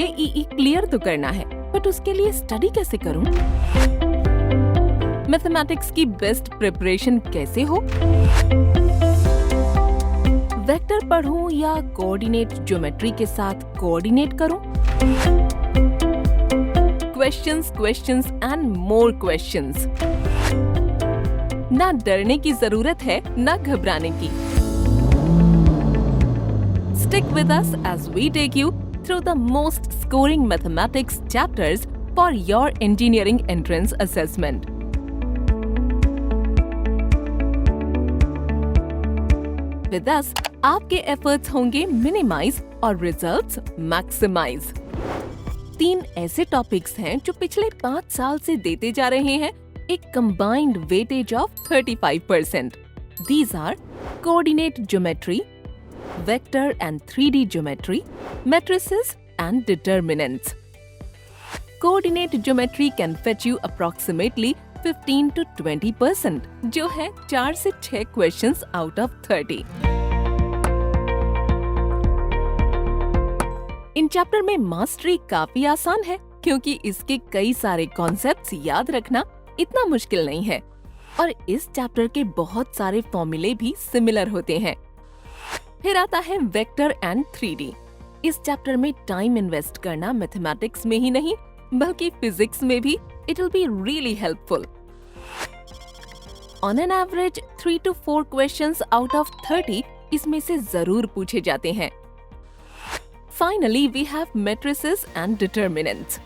JEE clear तो करना है, बट उसके लिए स्टडी कैसे करूं? मैथमेटिक्स की बेस्ट प्रिपरेशन कैसे हो? वेक्टर पढ़ूं या कोऑर्डिनेट ज्योमेट्री के साथ कोऑर्डिनेट करूं? Questions, questions and more questions. ना डरने की जरूरत है, ना घबराने की। Stick with us as we take you through the most scoring mathematics chapters for your engineering entrance assessment. With us, आपके efforts होंगे minimize और results maximize। 3 ऐसे टॉपिक्स हैं जो पिछले 5 साल से देते जा रहे हैं एक combined weightage of 35%. These are coordinate geometry, vector and 3D geometry, matrices and determinants. Coordinate geometry can fetch you approximately 15 to 20%, जो है 4 से 6 questions out of 30. In chapter में मास्टरी काफी आसान है क्योंकि इसके कई सारे कॉन्सेप्ट्स याद रखना इतना मुश्किल नहीं है और इस चैप्टर के बहुत सारे फॉर्मूले भी सिमिलर होते हैं। फिर आता है वेक्टर एंड 3D। इस चैप्टर में टाइम इन्वेस्ट करना मैथमेटिक्स में ही नहीं बल्कि फिजिक्स में भी it will be really helpful. On an average 3 to 4 questions out of 30 इसमें से जरूर पूछे जाते हैं। Finally we have matrices and determinants.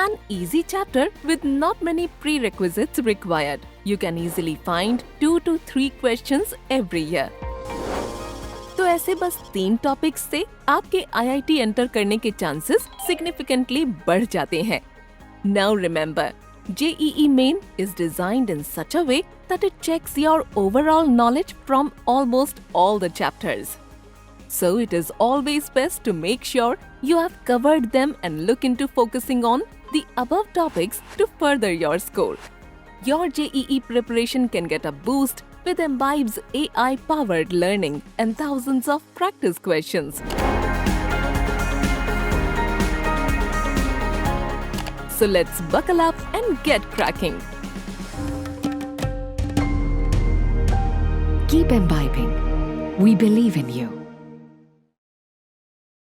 An easy chapter with not many prerequisites required. You can easily find 2 to 3 questions every year. तो ऐसे बस 3 topics से आपके IIT एंटर करने के चांसेस सिग्निफिकेंटली बढ़ जाते हैं। Now remember, JEE Main is designed in such a way that it checks your overall knowledge from almost all the chapters. So it is always best to make sure you have covered them and look into focusing on the above topics to further your score. Your JEE preparation can get a boost with Embibe's AI-powered learning and thousands of practice questions. So let's buckle up and get cracking. Keep imbibing. We believe in you.